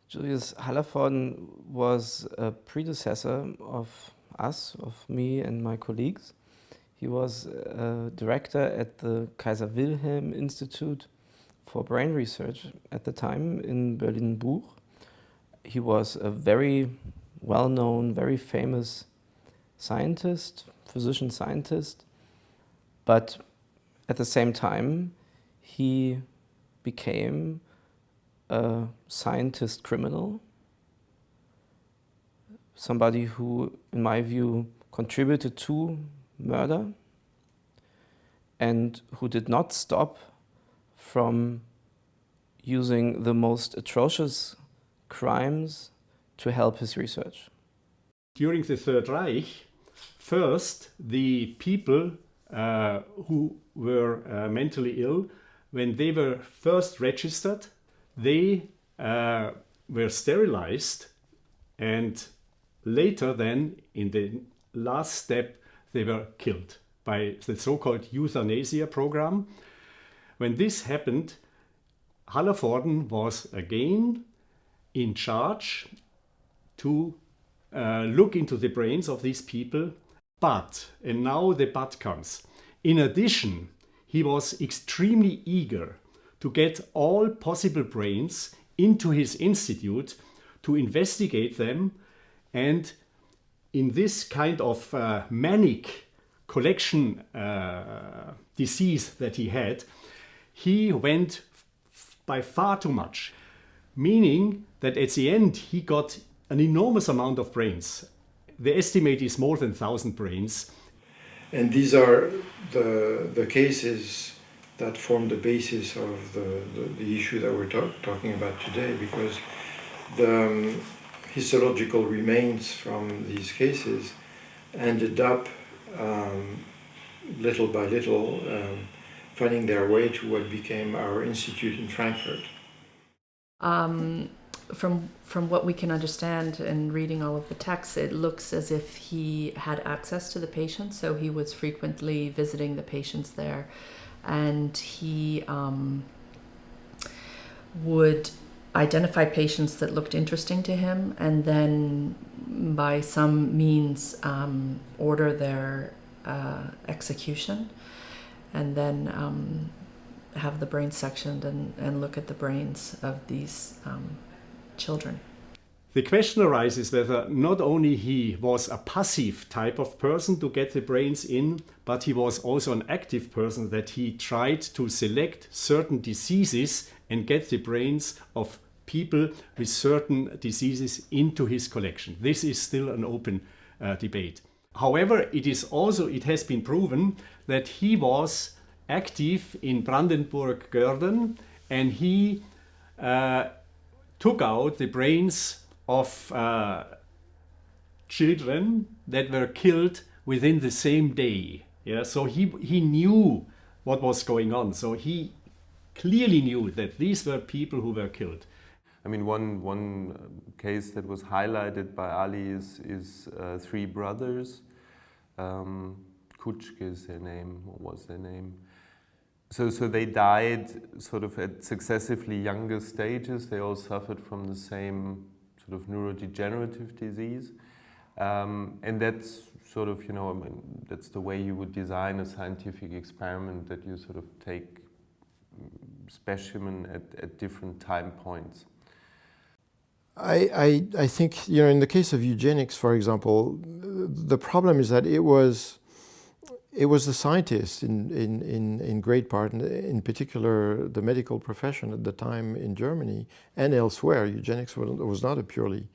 Julius Hallervorden was a predecessor of us, of me and my colleagues. He was a director at the Kaiser Wilhelm Institute for Brain Research at the time in Berlin-Buch. He was a very well-known, very famous scientist, physician scientist, but at the same time, he became a scientist criminal, somebody who, in my view, contributed to murder and who did not stop from using the most atrocious crimes to help his research. During the Third Reich, first the people who were mentally ill, when they were first registered, they were sterilized, and later then, in the last step, they were killed by the so-called Euthanasia program. When this happened, Hallervorden was again in charge to look into the brains of these people. But, and now the but comes, in addition, he was extremely eager to get all possible brains into his institute to investigate them, and in this kind of manic collection disease that he had, he went by far too much, meaning that at the end he got an enormous amount of brains. The estimate is more than 1,000 brains. And these are the cases that form the basis of the issue that we're talking about today, because the histological remains from these cases ended up little by little finding their way to what became our institute in Frankfurt. From what we can understand in reading all of the texts, it looks as if he had access to the patients, so he was frequently visiting the patients there, and he would identify patients that looked interesting to him, and then by some means order their execution, and then have the brains sectioned and look at the brains of these children. The question arises whether not only he was a passive type of person to get the brains in, but he was also an active person, that he tried to select certain diseases and get the brains of people with certain diseases into his collection. This is still an open debate. However, it has been proven that he was active in Brandenburg-Görden, and he took out the brains of children that were killed within the same day. Yeah, so he knew what was going on. So he clearly knew that these were people who were killed. I mean, one case that was highlighted by Ali is three brothers. Kutschke is their name, or was their name. So they died sort of at successively younger stages. They all suffered from the same sort of neurodegenerative disease. And that's sort of, I mean, that's the way you would design a scientific experiment, that you sort of take specimen at different time points. I think, in the case of eugenics, for example, the problem is that it was the scientists in great part, in particular the medical profession at the time in Germany and elsewhere. Eugenics was not a purely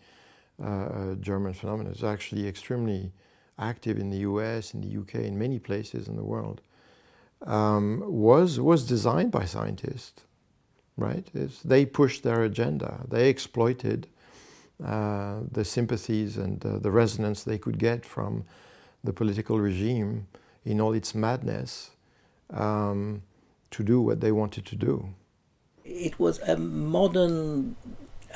German phenomenon. It's actually extremely active in the US, in the UK, in many places in the world. Was designed by scientists, right? They pushed their agenda. They exploited the sympathies and the resonance they could get from the political regime in all its madness to do what they wanted to do. It was a modern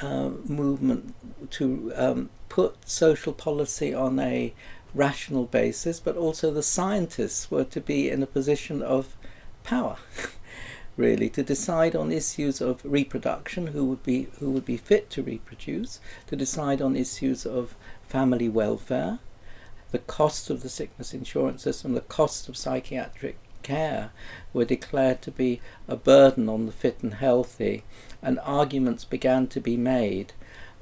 movement to put social policy on a rational basis, but also the scientists were to be in a position of power. really, to decide on issues of reproduction, who would be fit to reproduce, to decide on issues of family welfare, the cost of the sickness insurance system, the cost of psychiatric care were declared to be a burden on the fit and healthy, and arguments began to be made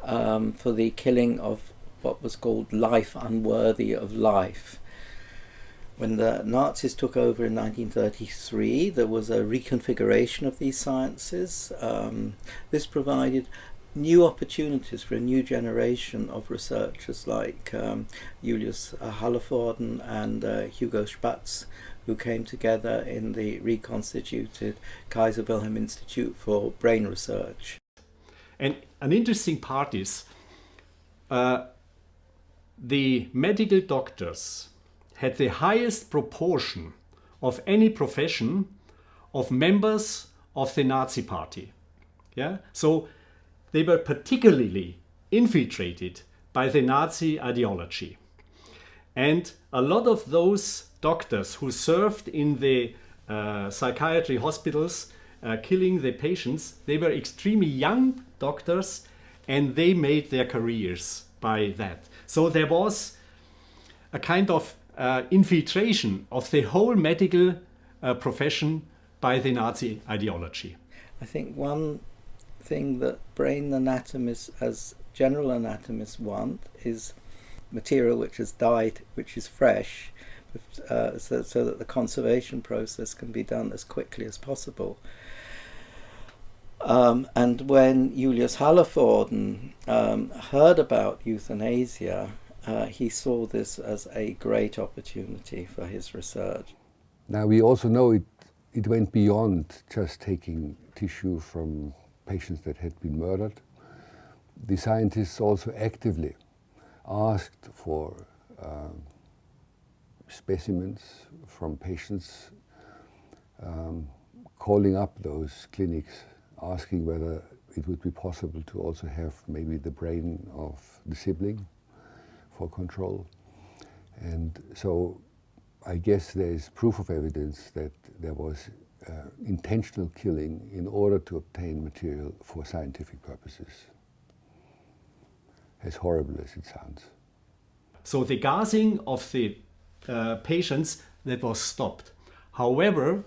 for the killing of what was called life unworthy of life. When the Nazis took over in 1933, there was a reconfiguration of these sciences. This provided new opportunities for a new generation of researchers like Julius Hallervorden and Hugo Spatz, who came together in the reconstituted Kaiser Wilhelm Institute for Brain Research. And an interesting part is the medical doctors had the highest proportion of any profession of members of the Nazi Party. Yeah? So they were particularly infiltrated by the Nazi ideology. And a lot of those doctors who served in the psychiatry hospitals killing the patients, they were extremely young doctors, and they made their careers by that. So there was a kind of infiltration of the whole medical profession by the Nazi ideology. I think one thing that brain anatomists, as general anatomists, want is material which has died, which is fresh, so that the conservation process can be done as quickly as possible. And when Julius Hallervorden heard about euthanasia, he saw this as a great opportunity for his research. Now we also know it went beyond just taking tissue from patients that had been murdered. The scientists also actively asked for specimens from patients, calling up those clinics, asking whether it would be possible to also have maybe the brain of the sibling for control. And so I guess there is proof of evidence that there was intentional killing in order to obtain material for scientific purposes, as horrible as it sounds. So the gassing of the patients, that was stopped. However,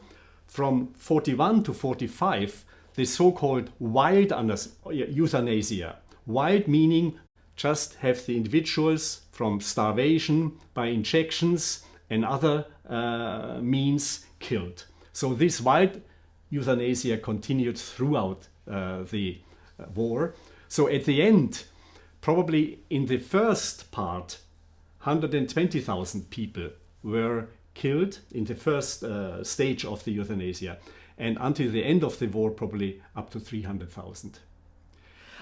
from 41 to 45, the so-called wild euthanasia, wild meaning just have the individuals from starvation by injections and other means killed. So this wild euthanasia continued throughout the war. So at the end, probably in the first part, 120,000 people were killed in the first stage of the euthanasia. And until the end of the war, probably up to 300,000.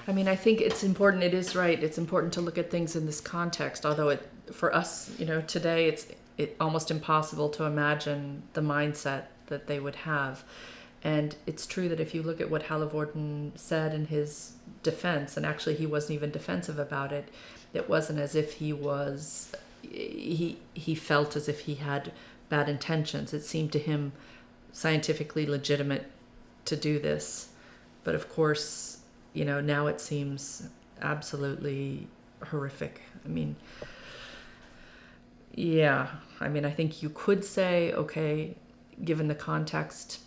I mean, I think it's important, it is right, it's important to look at things in this context, although for us, today it's almost impossible to imagine the mindset that they would have. And it's true that if you look at what Hallervorden said in his defense, and actually he wasn't even defensive about it, it wasn't as if he felt as if he had bad intentions. It seemed to him scientifically legitimate to do this. But of course, now it seems absolutely horrific. I think you could say, okay, given the context,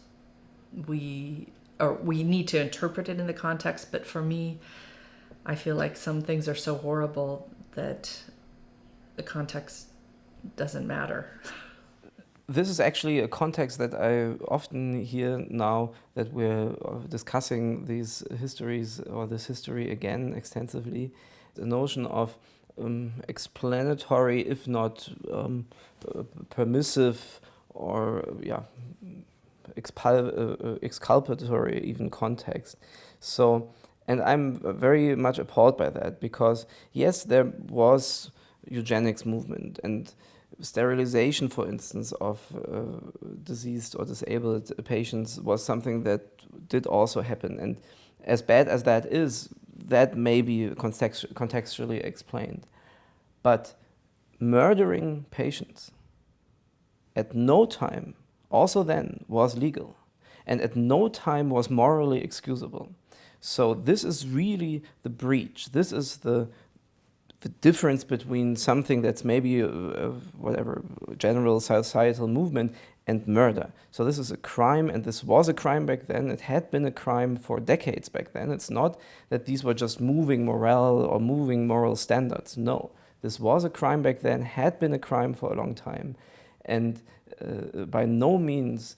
we need to interpret it in the context, but for me, I feel like some things are so horrible that the context doesn't matter. This is actually a context that I often hear now that we're discussing these histories or this history again extensively. The notion of explanatory, if not permissive or exculpatory even context. So, and I'm very much appalled by that because yes, there was eugenics movement and sterilization, for instance, of diseased or disabled patients was something that did also happen. And as bad as that is, that may be contextually explained. But murdering patients at no time, also then, was legal. and at no time was morally excusable. So this is really the breach. This is the difference between something that's maybe whatever general societal movement and murder. So this is a crime, and this was a crime back then. It had been a crime for decades back then. It's not that these were just moving morale or moving moral standards. No, this was a crime back then, had been a crime for a long time, and by no means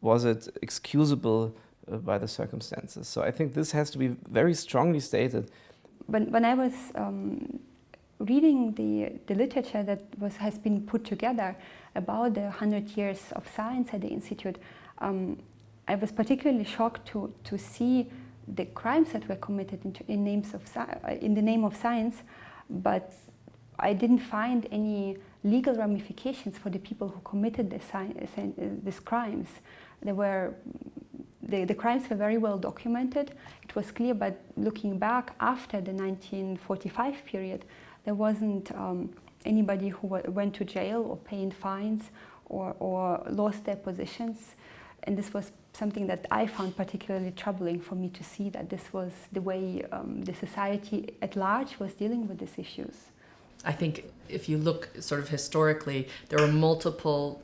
was it excusable by the circumstances. So I think this has to be very strongly stated. When I was reading the literature that has been put together about the 100 years of science at the Institute, I was particularly shocked to see the crimes that were committed in the name of science, but I didn't find any legal ramifications for the people who committed these crimes. The crimes were very well documented. It was clear, but looking back after the 1945 period, there wasn't anybody who went to jail or paid fines or lost their positions. And this was something that I found particularly troubling for me to see, that this was the way the society at large was dealing with these issues. I think if you look sort of historically, there were multiple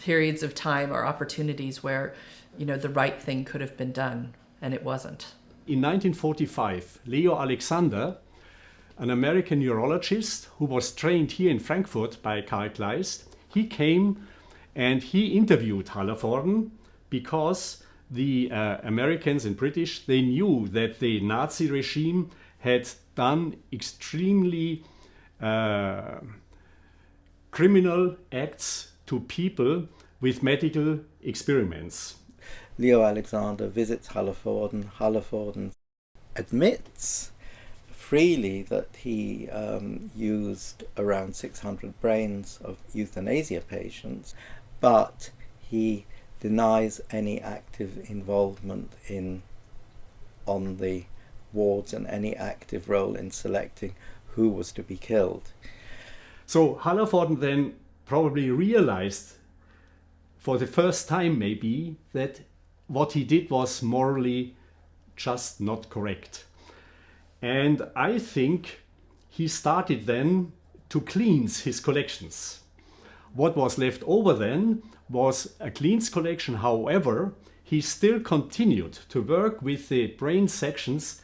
periods of time or opportunities where, the right thing could have been done, and it wasn't. In 1945, Leo Alexander, an American neurologist who was trained here in Frankfurt by Karl Kleist, he came and he interviewed Hallervorden because the Americans and British, they knew that the Nazi regime had done extremely criminal acts to people with medical experiments. Leo Alexander visits Hallervorden. Hallervorden admits freely that he used around 600 brains of euthanasia patients, but he denies any active involvement on the wards and any active role in selecting who was to be killed. So Hallervorden then probably realized for the first time maybe that what he did was morally just not correct. And I think he started then to cleanse his collections. What was left over then was a cleansed collection. However, he still continued to work with the brain sections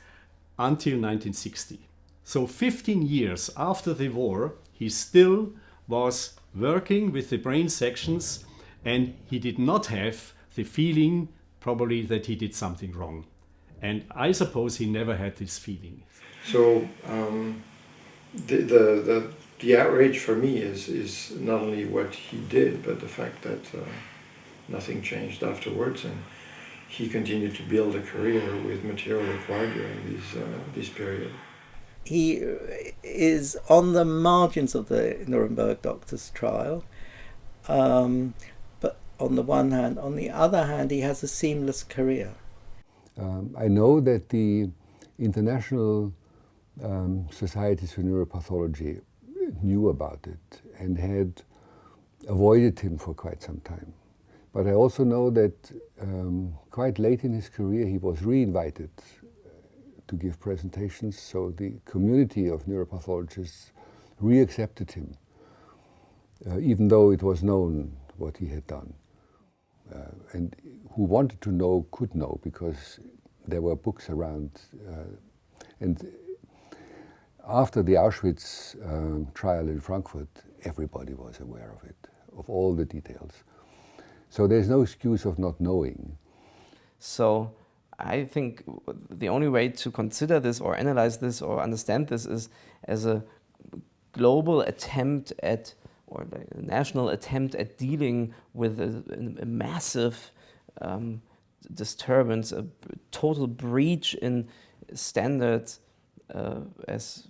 until 1960. So 15 years after the war, he still was working with the brain sections, and he did not have the feeling probably that he did something wrong. And I suppose he never had this feeling. So the outrage for me is not only what he did, but the fact that nothing changed afterwards, and he continued to build a career with material acquired during this period. He is on the margins of the Nuremberg doctors' trial, but on the one hand. On the other hand, he has a seamless career. I know that the international societies for neuropathology knew about it and had avoided him for quite some time. But I also know that quite late in his career he was re-invited to give presentations, so the community of neuropathologists re-accepted him, even though it was known what he had done. And who wanted to know could know, because there were books around. And after the Auschwitz trial in Frankfurt, everybody was aware of it, of all the details. So there's no excuse of not knowing. So I think the only way to consider this or analyze this or understand this is as a global attempt at, or a national attempt at dealing with a massive disturbance, a total breach in standards, as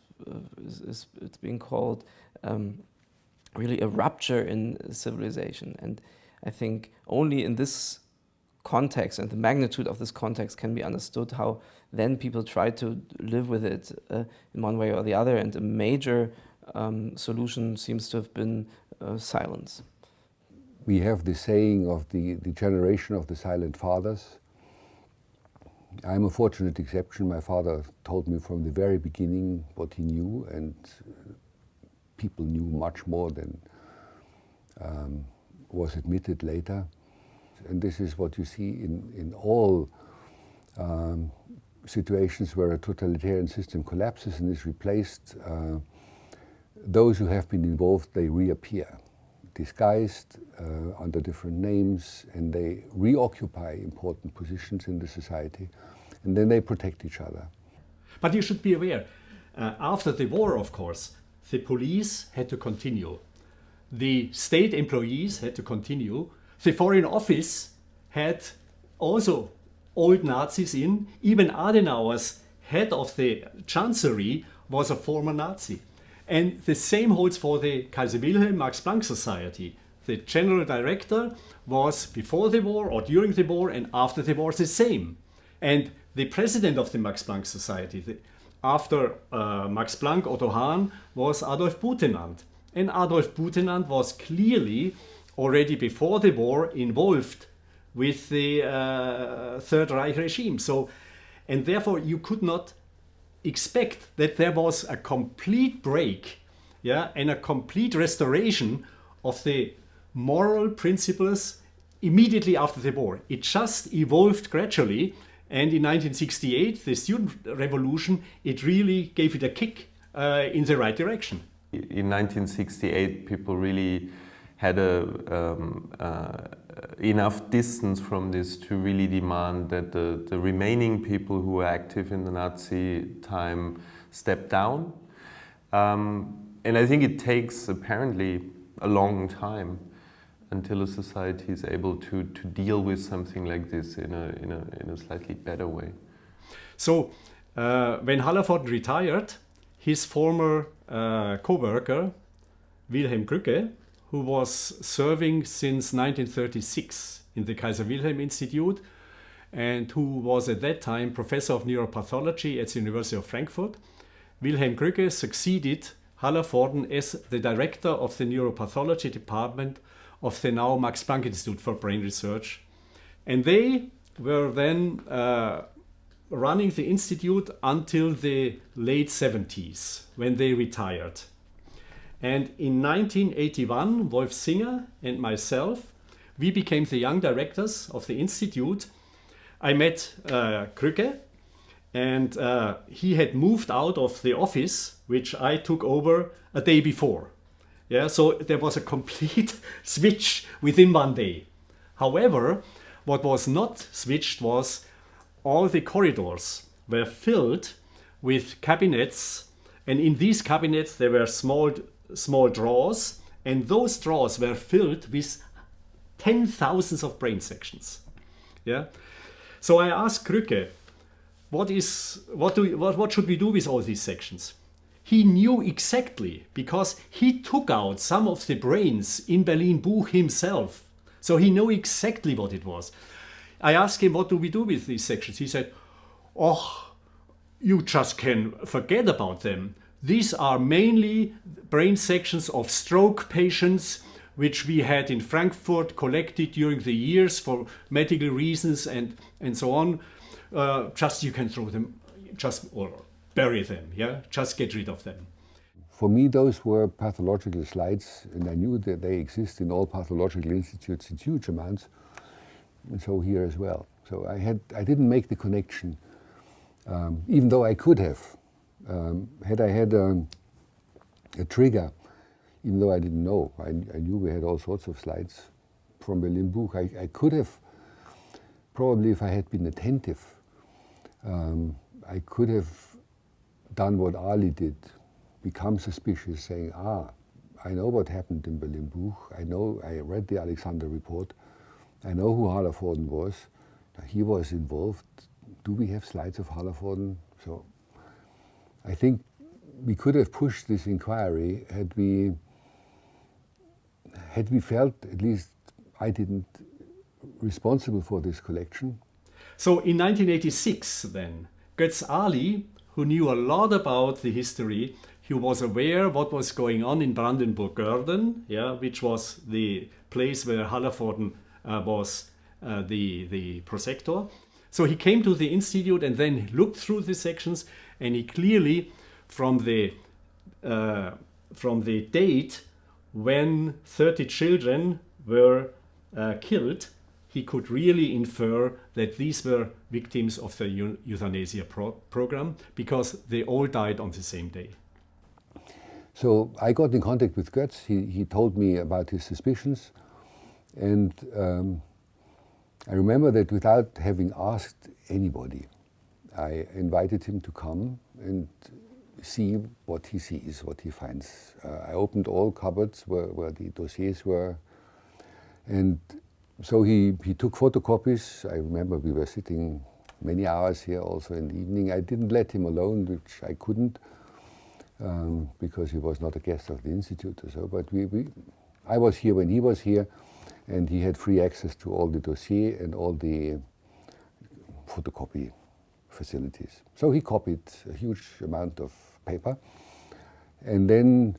it's being called, really a rupture in civilization. And I think only in this context and the magnitude of this context can be understood how then people try to live with it in one way or the other, and a major solution seems to have been silence. We have the saying of the generation of the silent fathers, I'm a fortunate exception. My father told me from the very beginning what he knew, and people knew much more than was admitted later. And this is what you see in all situations where a totalitarian system collapses and is replaced. Those who have been involved, they reappear, disguised under different names, and they reoccupy important positions in the society, and then they protect each other. But you should be aware, after the war, of course, the police had to continue. The state employees had to continue. The Foreign Office had also old Nazis in. Even Adenauer's head of the Chancellery was a former Nazi. And the same holds for the Kaiser Wilhelm Max Planck Society. The general director was before the war or during the war and after the war the same. And the president of the Max Planck Society, after Max Planck, Otto Hahn, was Adolf Butenandt. And Adolf Butenandt was clearly already before the war involved with the Third Reich regime. So, and therefore you could not expect that there was a complete break, yeah, and a complete restoration of the moral principles immediately after the war. It just evolved gradually, and in 1968, the student revolution, it really gave it a kick in the right direction. In 1968, people really had enough distance from this to really demand that the remaining people who were active in the Nazi time step down. And I think it takes apparently a long time until a society is able to deal with something like this in a slightly better way. So when Hallervorden retired, his former co-worker, Wilhelm Krücke, who was serving since 1936 in the Kaiser Wilhelm Institute and who was at that time professor of neuropathology at the University of Frankfurt, Wilhelm Krücke succeeded Hallervorden as the director of the neuropathology department of the now Max Planck Institute for Brain Research. And they were then running the institute until the late 70s, when they retired. And in 1981, Wolf Singer and myself, we became the young directors of the institute. I met Krücke, and he had moved out of the office, which I took over a day before. Yeah, so there was a complete switch within one day. However, what was not switched was all the corridors were filled with cabinets, and in these cabinets there were small drawers, and those drawers were filled with 10,000s of brain sections. Yeah, so I asked Krücke, what should we do with all these sections? He knew exactly, because he took out some of the brains in Berlin-Buch himself. So he knew exactly what it was. I asked him, what do we do with these sections? He said, oh, you just can forget about them. These are mainly brain sections of stroke patients, which we had in Frankfurt collected during the years for medical reasons and so on. Just you can throw them, or bury them, yeah? Just get rid of them. For me, those were pathological slides, and I knew that they exist in all pathological institutes in huge amounts, and so here as well. So I didn't make the connection, even though I could have. Had I had a trigger, even though I didn't know, I knew we had all sorts of slides from Berlin-Buch. I could have, probably if I had been attentive, I could have done what Ali did, become suspicious, saying, I know what happened in Berlin-Buch. I read the Alexander report. I know who Hallervorden was. He was involved. Do we have slides of Hallervorden? So I think we could have pushed this inquiry had we felt, at least I didn't, responsible for this collection. So in 1986 then, Götz Ali, who knew a lot about the history, he was aware what was going on in Brandenburg-Görden, yeah, which was the place where Hallervorden was the prosector. So he came to the institute and then looked through the sections, and he clearly, from the date when 30 children were killed, he could really infer that these were victims of the euthanasia program, because they all died on the same day. So I got in contact with Götz. He told me about his suspicions, and I remember that without having asked anybody, I invited him to come and see what he sees, what he finds. I opened all cupboards where the dossiers were, and so he took photocopies. I remember we were sitting many hours here also in the evening. I didn't let him alone, which I couldn't, because he was not a guest of the institute or so, but I was here when he was here, and he had free access to all the dossier and all the photocopy facilities. So he copied a huge amount of paper and then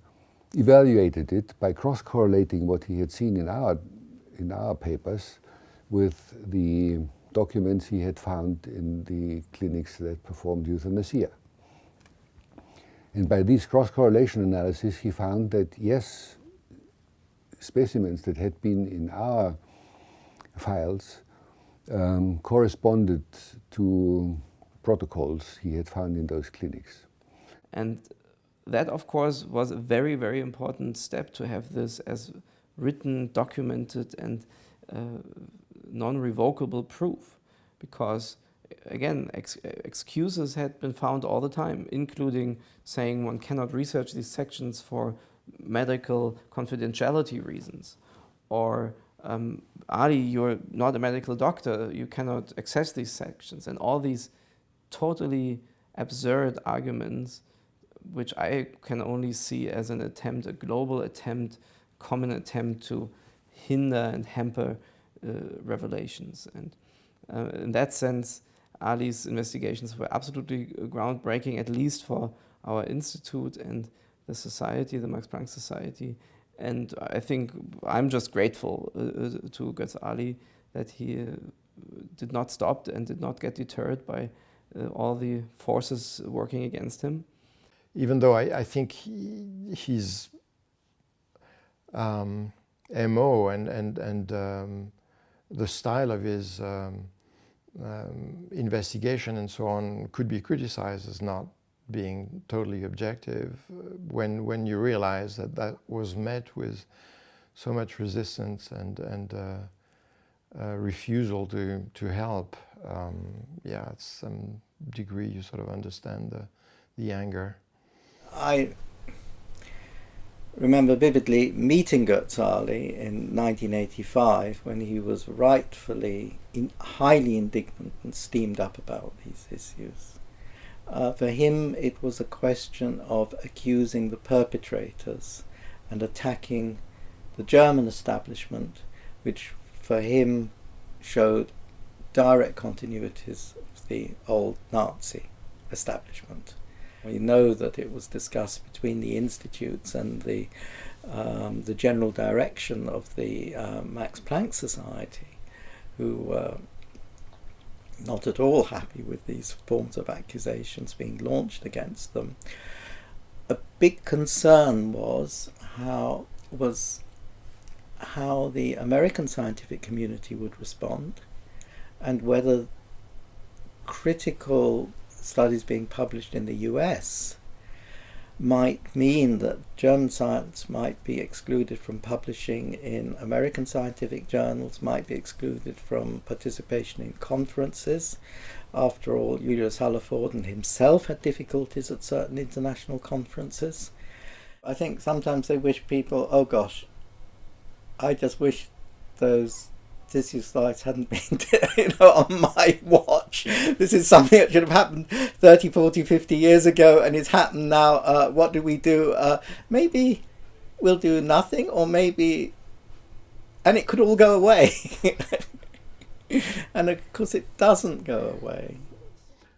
evaluated it by cross-correlating what he had seen in our papers with the documents he had found in the clinics that performed euthanasia. And by this cross-correlation analysis, he found that, yes, specimens that had been in our files corresponded to protocols he had found in those clinics. And that, of course, was a very, very important step, to have this as written, documented, and non-revocable proof. Because, again, excuses had been found all the time, including saying one cannot research these sections for medical confidentiality reasons, or Ali, you're not a medical doctor, you cannot access these sections, and all these totally absurd arguments, which I can only see as an attempt, a global attempt, common attempt to hinder and hamper revelations. And in that sense, Ali's investigations were absolutely groundbreaking, at least for our institute and the society, the Max Planck Society. And I think I'm just grateful to Götz Ali that he did not stop and did not get deterred by all the forces working against him. Even though I think his MO and the style of his investigation and so on could be criticized as not being totally objective, when you realize that that was met with so much resistance and refusal to help. Yeah, at some degree you sort of understand the anger. I remember vividly meeting Götz Ali in 1985 when he was rightfully highly indignant and steamed up about these issues. For him, it was a question of accusing the perpetrators and attacking the German establishment, which for him showed direct continuities of the old Nazi establishment. We know that it was discussed between the institutes and the general direction of the Max Planck Society, who were not at all happy with these forms of accusations being launched against them. A big concern was how the American scientific community would respond, and whether critical studies being published in the US might mean that German science might be excluded from publishing in American scientific journals, might be excluded from participation in conferences. After all, Julius Hallervorden himself had difficulties at certain international conferences. I think sometimes they wish people, oh gosh, I just wish those tissue slides hadn't been on my watch. This is something that should have happened 30, 40, 50 years ago, and it's happened now. What do we do? Maybe we'll do nothing, or maybe... And it could all go away. And of course it doesn't go away.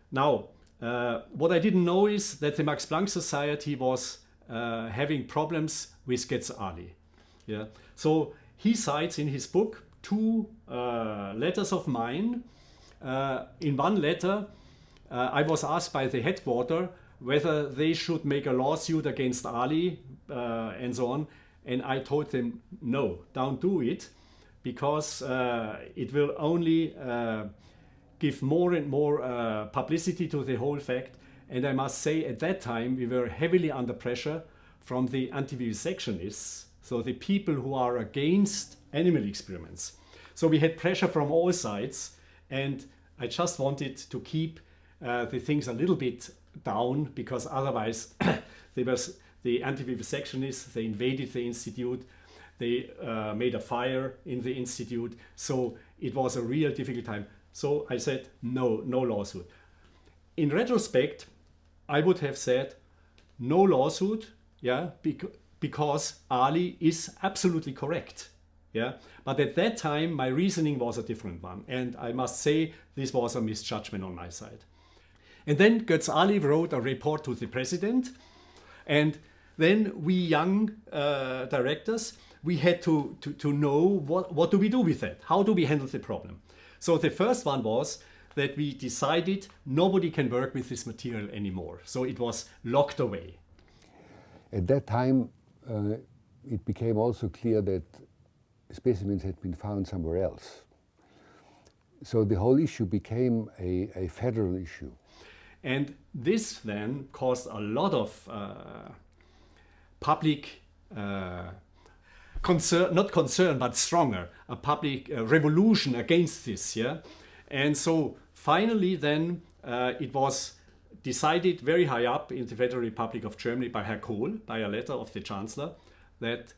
Now, what I didn't know is that the Max Planck Society was having problems with Götz Ali. Yeah. So he cites in his book two letters of mine in one letter, I was asked by the headquarter whether they should make a lawsuit against Ali and so on. And I told them, no, don't do it, because it will only give more and more publicity to the whole fact. And I must say, at that time, we were heavily under pressure from the anti-vivisectionists, so the people who are against animal experiments. So we had pressure from all sides, and I just wanted to keep the things a little bit down, because otherwise the anti-vivisectionists, they invaded the institute, they made a fire in the institute, so it was a real difficult time. So I said, no lawsuit. In retrospect, I would have said, no lawsuit, yeah, because Ali is absolutely correct. Yeah, but at that time, my reasoning was a different one. And I must say, this was a misjudgment on my side. And then Götz Ali wrote a report to the president. And then we young directors, we had to know what do we do with that? How do we handle the problem? So the first one was that we decided nobody can work with this material anymore. So it was locked away. At that time, it became also clear that specimens had been found somewhere else. So the whole issue became a federal issue. And this then caused a lot of public concern, not concern, but stronger, a public revolution against this. Yeah? And so finally then it was decided very high up in the Federal Republic of Germany by Herr Kohl, by a letter of the Chancellor, that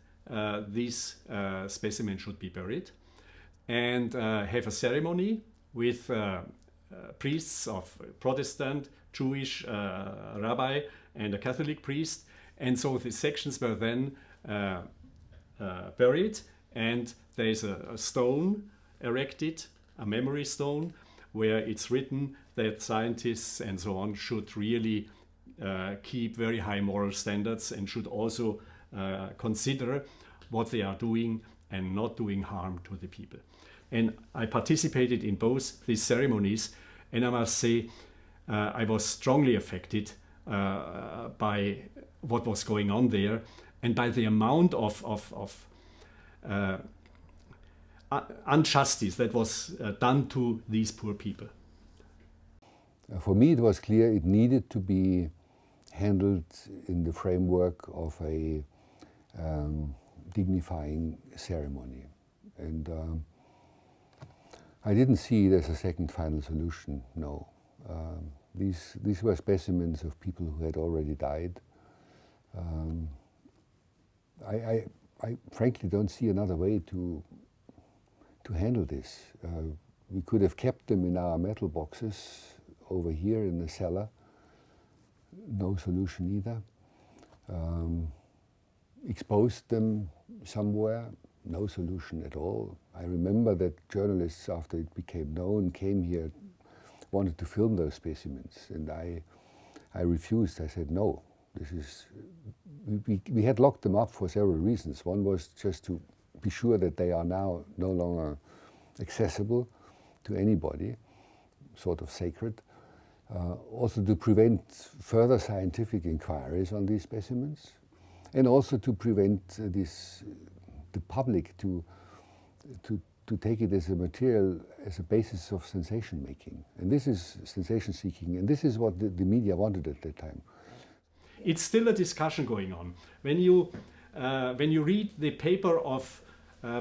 these specimens should be buried and have a ceremony with priests of Protestant, Jewish rabbi and a Catholic priest. And so the sections were then buried, and there is a stone erected, a memory stone, where it's written that scientists and so on should really keep very high moral standards and should also consider what they are doing and not doing harm to the people. And I participated in both these ceremonies, and I must say I was strongly affected by what was going on there and by the amount of injustice that was done to these poor people. For me, it was clear it needed to be handled in the framework of a dignifying ceremony. And I didn't see it as a second final solution, no. These were specimens of people who had already died. I frankly don't see another way to handle this. We could have kept them in our metal boxes over here in the cellar. No solution either. Exposed them somewhere. No solution at all. I remember that journalists, after it became known, came here, wanted to film those specimens, and I refused. I said no. This is we had locked them up for several reasons. One was just to be sure that they are now no longer accessible to anybody, sort of sacred. Also to prevent further scientific inquiries on these specimens, and also to prevent the public to take it as a material, as a basis of sensation making. And this is sensation seeking, and this is what the media wanted at that time. It's still a discussion going on. When you read the paper of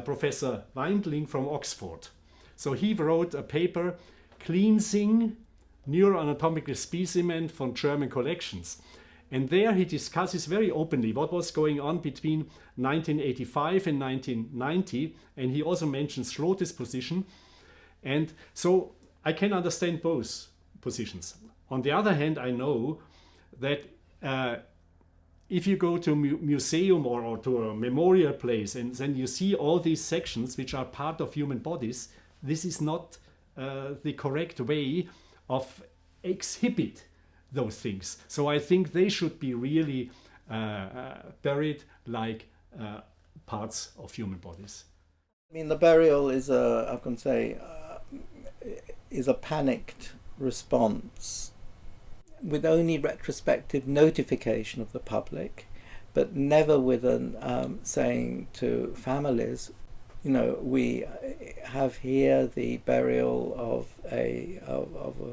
Professor Weindling from Oxford, so he wrote a paper cleansing neuroanatomical specimen from German collections. And there he discusses very openly what was going on between 1985 and 1990, and he also mentions Schrothe's position. And so I can understand both positions. On the other hand, I know that if you go to a museum or to a memorial place and then you see all these sections which are part of human bodies, this is not the correct way of exhibit those things. So I think they should be really buried like parts of human bodies. I mean, the burial is I can say, is a panicked response with only retrospective notification of the public, but never with an saying to families, you know, we have here the burial of a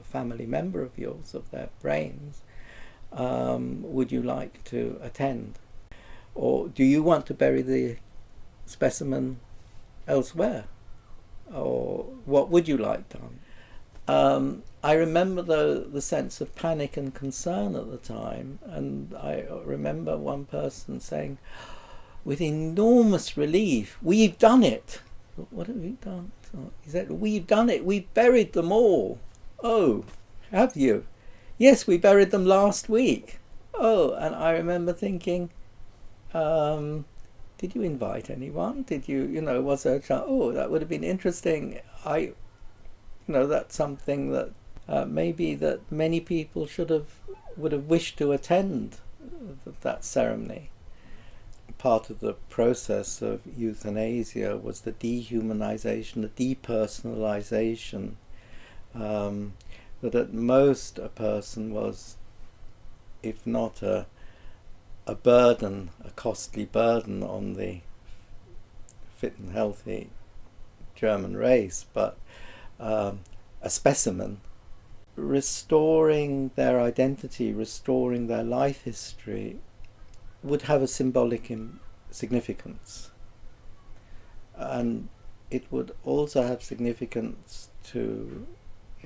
family member of yours, of their brains. Would you like to attend? Or do you want to bury the specimen elsewhere? Or what would you like done? I remember the sense of panic and concern at the time, and I remember one person saying, with enormous relief, "We've done it." What have we done? He said, "We've done it. We've buried them all." "Oh, have you?" "Yes, we buried them last week." "Oh," and I remember thinking, did you invite anyone? Did you, was there a chance? Oh, that would have been interesting. That's something that maybe that many people would have wished to attend that ceremony. Part of the process of euthanasia was the dehumanization, the depersonalization, that at most a person was, if not a burden, a costly burden on the fit and healthy German race, but a specimen, restoring their identity, restoring their life history, would have a symbolic significance. And it would also have significance to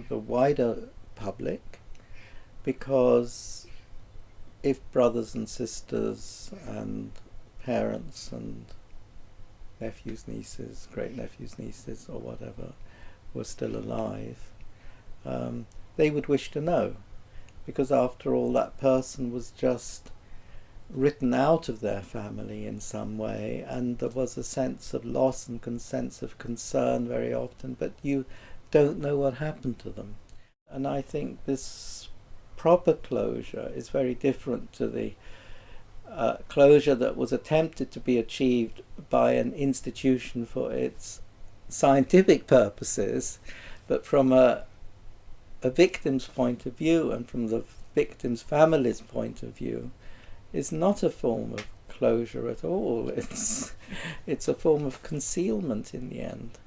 the wider public, because if brothers and sisters and parents and nephews, nieces, great-nephews, nieces, or whatever, were still alive, they would wish to know, because after all, that person was just written out of their family in some way, and there was a sense of loss and sense of concern very often, but you don't know what happened to them. And I think this proper closure is very different to the closure that was attempted to be achieved by an institution for its scientific purposes, but from a victim's point of view and from the victim's family's point of view, is not a form of closure at all. It's a form of concealment in the end.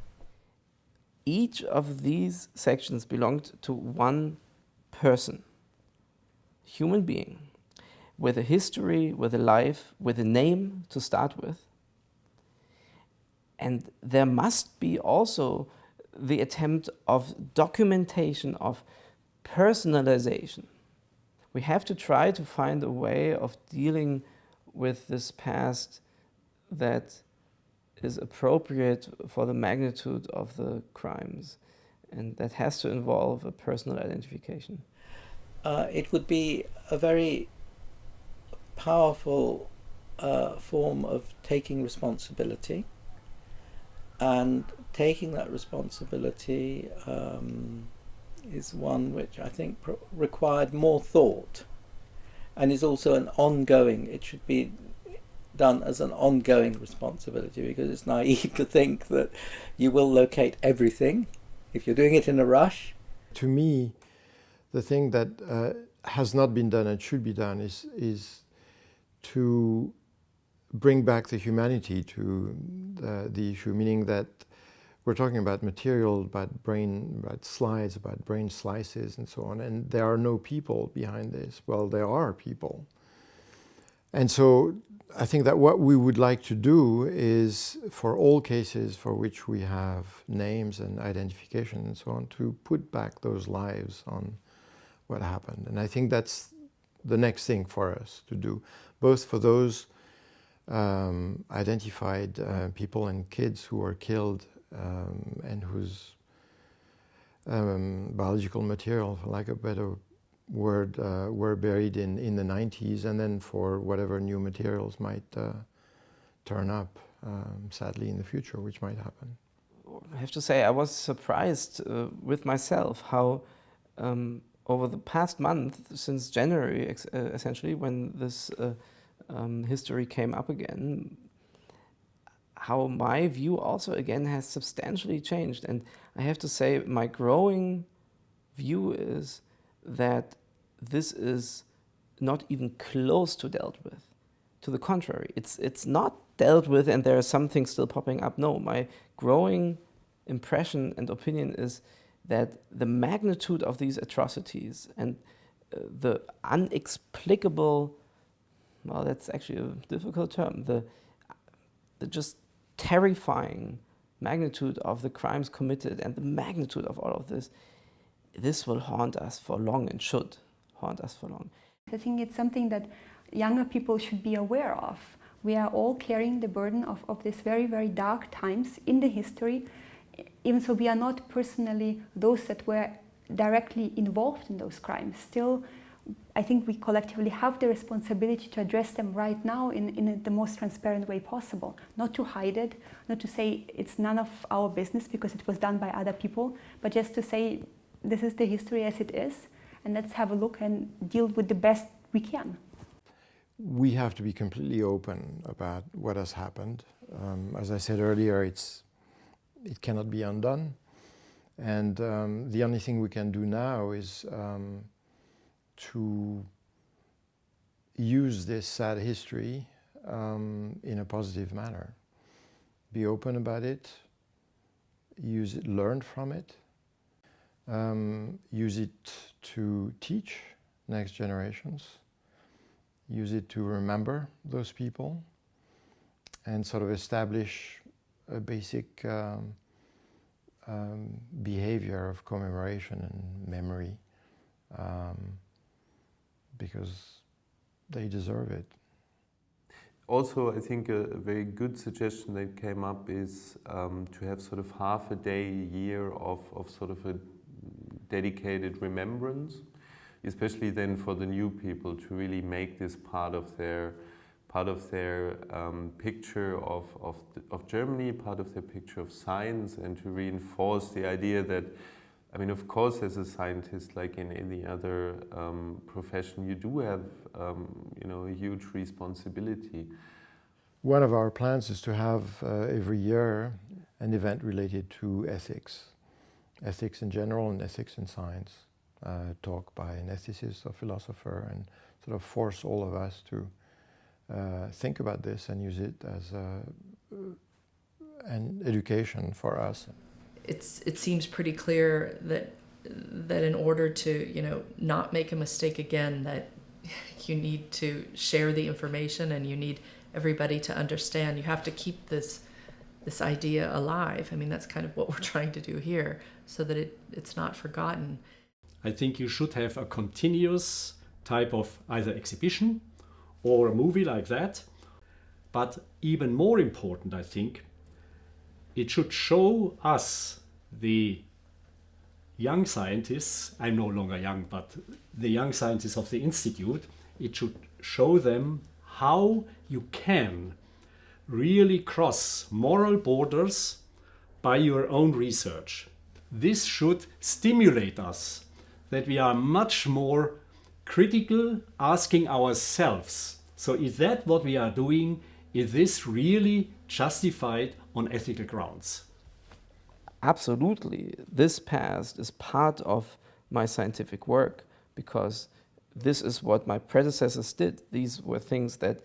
Each of these sections belonged to one person, human being, with a history, with a life, with a name to start with. And there must be also the attempt of documentation, of personalization. We have to try to find a way of dealing with this past that is appropriate for the magnitude of the crimes, and that has to involve a personal identification. It would be a very powerful form of taking responsibility, and taking that responsibility is one which I think required more thought, and is also an ongoing, it should be done as an ongoing responsibility, because it's naive to think that you will locate everything if you're doing it in a rush. To me, the thing that has not been done and should be done is to bring back the humanity to the issue, meaning that we're talking about material, about brain, about slides, about brain slices and so on, and there are no people behind this. Well, there are people. And so I think that what we would like to do is, for all cases for which we have names and identification and so on, to put back those lives on what happened. And I think that's the next thing for us to do, both for those identified people and kids who were killed and whose biological material, for lack of a better word, were buried in the 90s, and then for whatever new materials might turn up, sadly, in the future, which might happen. I have to say, I was surprised with myself how over the past month, since January essentially, when this history came up again, how my view also again has substantially changed. And I have to say, my growing view is that this is not even close to dealt with. To the contrary, it's not dealt with and there are some things still popping up. No, my growing impression and opinion is that the magnitude of these atrocities and the unexplicable, well, that's actually a difficult term, the just terrifying magnitude of the crimes committed and the magnitude of all of this will haunt us for long and should haunt us for long. I think it's something that younger people should be aware of. We are all carrying the burden of these very, very dark times in the history, even so we are not personally those that were directly involved in those crimes. Still, I think we collectively have the responsibility to address them right now in the most transparent way possible. Not to hide it, not to say it's none of our business because it was done by other people, but just to say this is the history as it is, and let's have a look and deal with the best we can. We have to be completely open about what has happened. As I said earlier, it cannot be undone. And the only thing we can do now is to use this sad history in a positive manner. Be open about it, use it, learn from it, use it to teach next generations, use it to remember those people, and sort of establish a basic behavior of commemoration and memory, because they deserve it. Also, I think a very good suggestion that came up is to have sort of half a day a year of sort of a dedicated remembrance, especially then for the new people, to really make this part of their picture of Germany, part of their picture of science, and to reinforce the idea that, I mean, of course, as a scientist, like in any other profession, you do have, a huge responsibility. One of our plans is to have every year an event related to ethics in general and ethics in science. Talk by an ethicist or philosopher, and sort of force all of us to think about this and use it as an education for us. It seems pretty clear that in order to not make a mistake again, that you need to share the information and you need everybody to understand. You have to keep this idea alive. I mean, that's kind of what we're trying to do here, so that it's not forgotten. I think you should have a continuous type of either exhibition or a movie like that. But even more important, I think, it should show us, the young scientists, I'm no longer young, but the young scientists of the Institute, it should show them how you can really cross moral borders by your own research. This should stimulate us, that we are much more critical, asking ourselves, so is that what we are doing? Is this really justified on ethical grounds? Absolutely. This past is part of my scientific work, because this is what my predecessors did. These were things that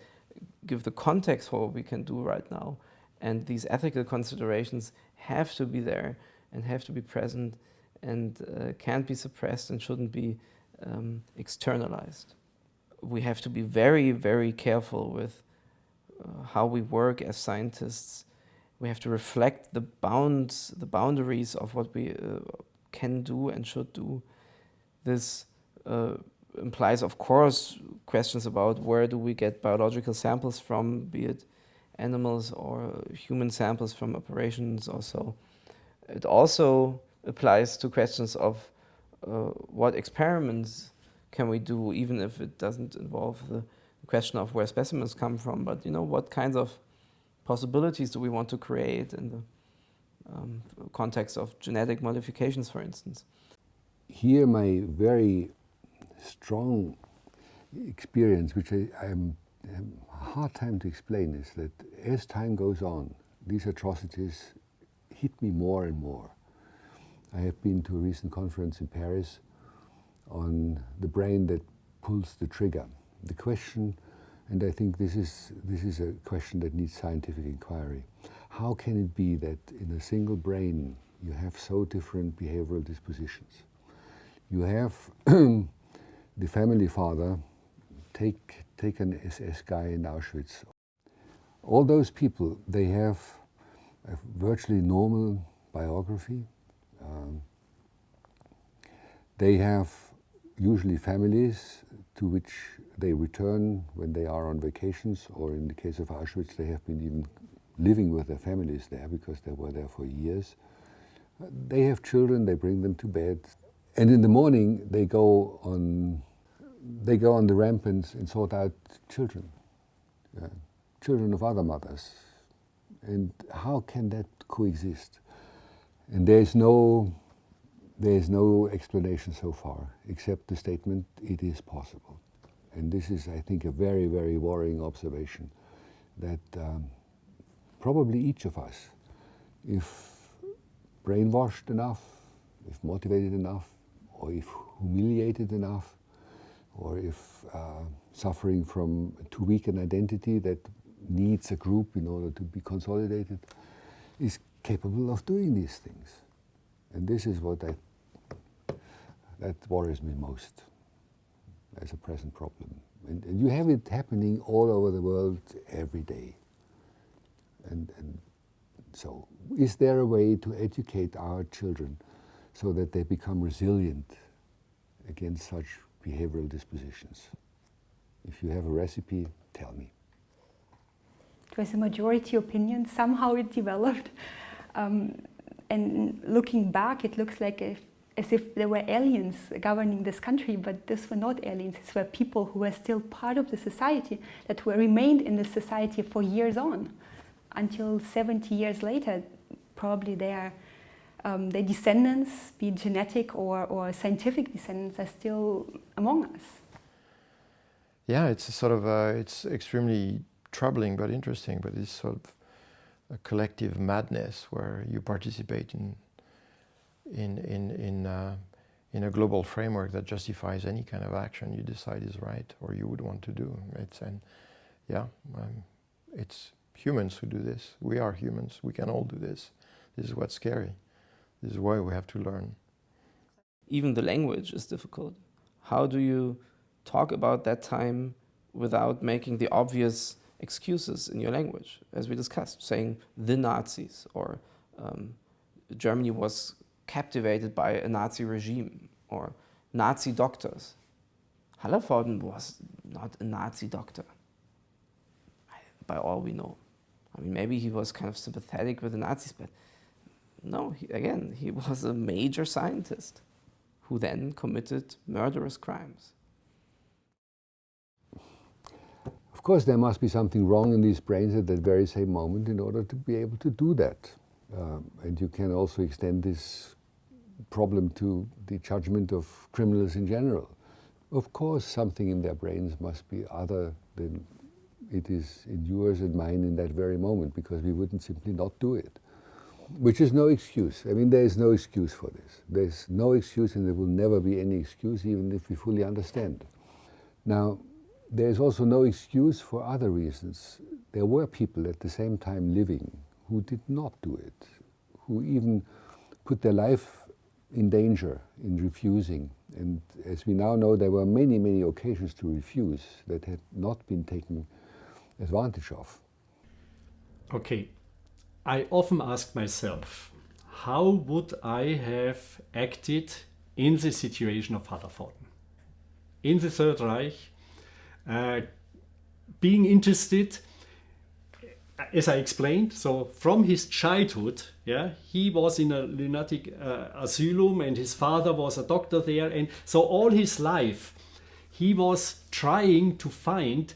give the context for what we can do right now. And these ethical considerations have to be there and have to be present, and can't be suppressed and shouldn't be externalized. We have to be very, very careful with how we work as scientists. We have to reflect the boundaries of what we can do and should do. This implies, of course, questions about where do we get biological samples from, be it animals or human samples from operations or so. It also applies to questions of what experiments can we do, even if it doesn't involve the question of where specimens come from, but what kinds of possibilities do we want to create in the context of genetic modifications, for instance. Here my very strong experience, which I have a hard time to explain, is that as time goes on, these atrocities hit me more and more. I have been to a recent conference in Paris on the brain that pulls the trigger. The question, and I think this is a question that needs scientific inquiry. How can it be that in a single brain you have so different behavioral dispositions? You have the family father, take an SS guy in Auschwitz. All those people, they have a virtually normal biography. They have usually families to which they return when they are on vacations, or in the case of Auschwitz, they have been even living with their families there because they were there for years. They have children, they bring them to bed, and in the morning they go on the ramp and sort out children, children of other mothers. And how can that coexist? And there is no explanation so far, except the statement, it is possible. And this is, I think, a very, very worrying observation that probably each of us, if brainwashed enough, if motivated enough, or if humiliated enough, or if suffering from too weak an identity that needs a group in order to be consolidated, is capable of doing these things. And this is what that worries me most as a present problem. And you have it happening all over the world every day. And so, is there a way to educate our children so that they become resilient against such behavioral dispositions? If you have a recipe, tell me. It was a majority opinion. Somehow it developed. And looking back, it looks like as if there were aliens governing this country, but these were not aliens. These were people who were still part of the society, that remained in the society for years on, until 70 years later. Probably their descendants, be it genetic or scientific descendants, are still among us. Yeah, it's a sort of it's extremely troubling but interesting, but it's sort of a collective madness where you participate in a global framework that justifies any kind of action you decide is right or you would want to do. It's humans who do this. We are humans. We can all do this. This is what's scary. This is why we have to learn. Even the language is difficult. How do you talk about that time without making the obvious excuses in your language, as we discussed, saying the Nazis, or Germany was captivated by a Nazi regime, or Nazi doctors. Hallervorden was not a Nazi doctor, by all we know. I mean, maybe he was kind of sympathetic with the Nazis, but no, he was a major scientist who then committed murderous crimes. Of course, there must be something wrong in these brains at that very same moment in order to be able to do that. And you can also extend this problem to the judgment of criminals in general. Of course, something in their brains must be other than it is in yours and mine in that very moment, because we wouldn't simply not do it. Which is no excuse. I mean, there is no excuse for this. There's no excuse, and there will never be any excuse, even if we fully understand. Now, there is also no excuse for other reasons. There were people at the same time living who did not do it, who even put their life in danger in refusing. And as we now know, there were many, many occasions to refuse that had not been taken advantage of. Okay, I often ask myself, how would I have acted in the situation of Hallervorden? In the Third Reich, being interested, as I explained, so from his childhood, he was in a lunatic asylum and his father was a doctor there, and so all his life he was trying to find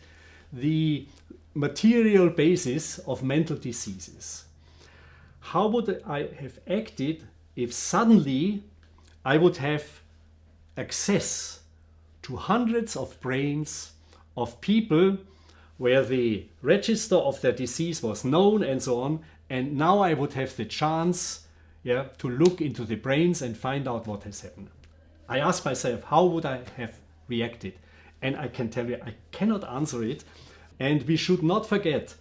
the material basis of mental diseases. How would I have acted if suddenly I would have access to hundreds of brains of people where the register of their disease was known and so on, and now I would have the chance yeah, to look into the brains and find out what has happened. I asked myself, how would I have reacted? And I can tell you, I cannot answer it. And we should not forget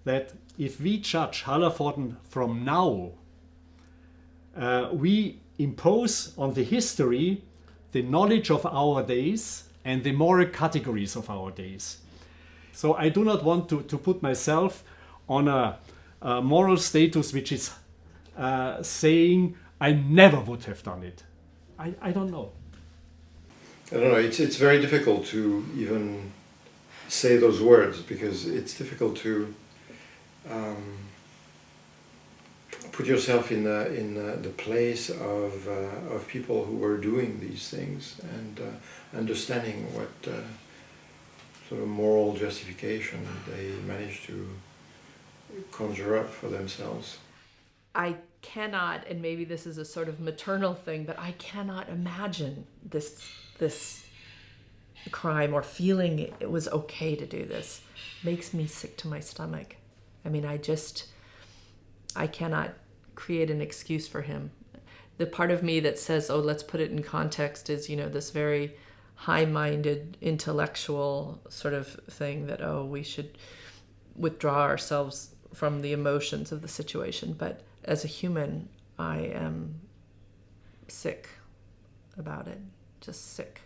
that if we judge Hallervorden from now, we impose on the history the knowledge of our days and the moral categories of our days. So I do not want to put myself on a moral status which is saying I never would have done it. I don't know. I don't know, it's very difficult to even say those words, because it's difficult to put yourself in the place of people who were doing these things and understanding what sort of moral justification they managed to conjure up for themselves. I cannot, and maybe this is a sort of maternal thing, but I cannot imagine this crime or feeling it was okay to do this. Makes me sick to my stomach. I mean, I cannot create an excuse for him. The part of me that says, oh, let's put it in context is, you know, this very high-minded intellectual sort of thing that, oh, we should withdraw ourselves from the emotions of the situation. But as a human, I am sick about it, just sick.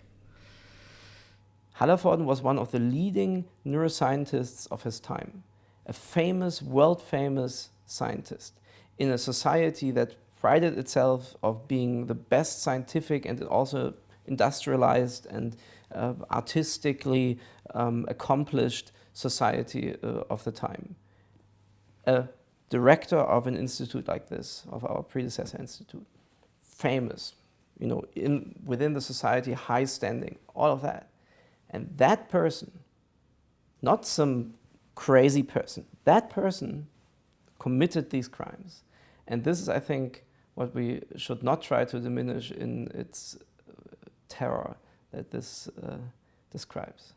Hallervorden was one of the leading neuroscientists of his time, a famous, world-famous scientist in a society that prided itself of being the best scientific and also industrialized and artistically accomplished society of the time. A director of an institute like this, of our predecessor institute, famous, you know, within the society, high standing, all of that. And that person, not some crazy person, that person committed these crimes. And this is, I think, what we should not try to diminish in its terror that this describes.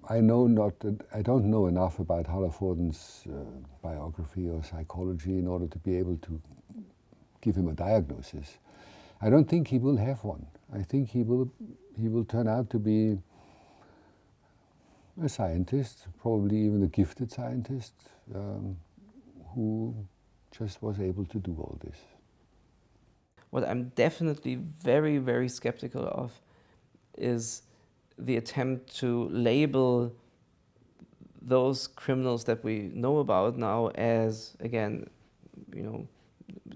I don't know enough about Hallervorden's biography or psychology in order to be able to give him a diagnosis. I don't think he will have one. I think he will turn out to be a scientist, probably even a gifted scientist, who just was able to do all this. What I'm definitely very, very skeptical of is the attempt to label those criminals that we know about now as, again, you know,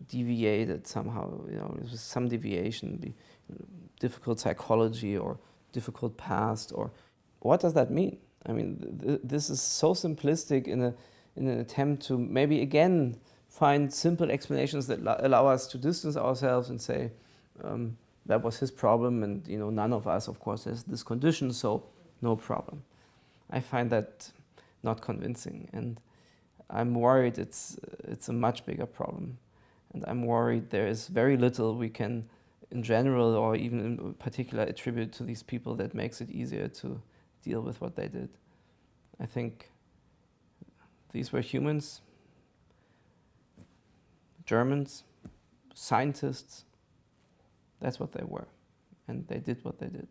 deviated somehow, you know, with some deviation, difficult psychology or difficult past, or what does that mean? I mean, this is so simplistic in an attempt to maybe again find simple explanations that allow us to distance ourselves and say that was his problem, and you know, none of us, of course, has this condition, so no problem. I find that not convincing, and I'm worried it's a much bigger problem, and I'm worried there is very little we can, in general or even in particular, attribute to these people that makes it easier to deal with what they did. I think these were humans, Germans, scientists. That's what they were, and they did what they did.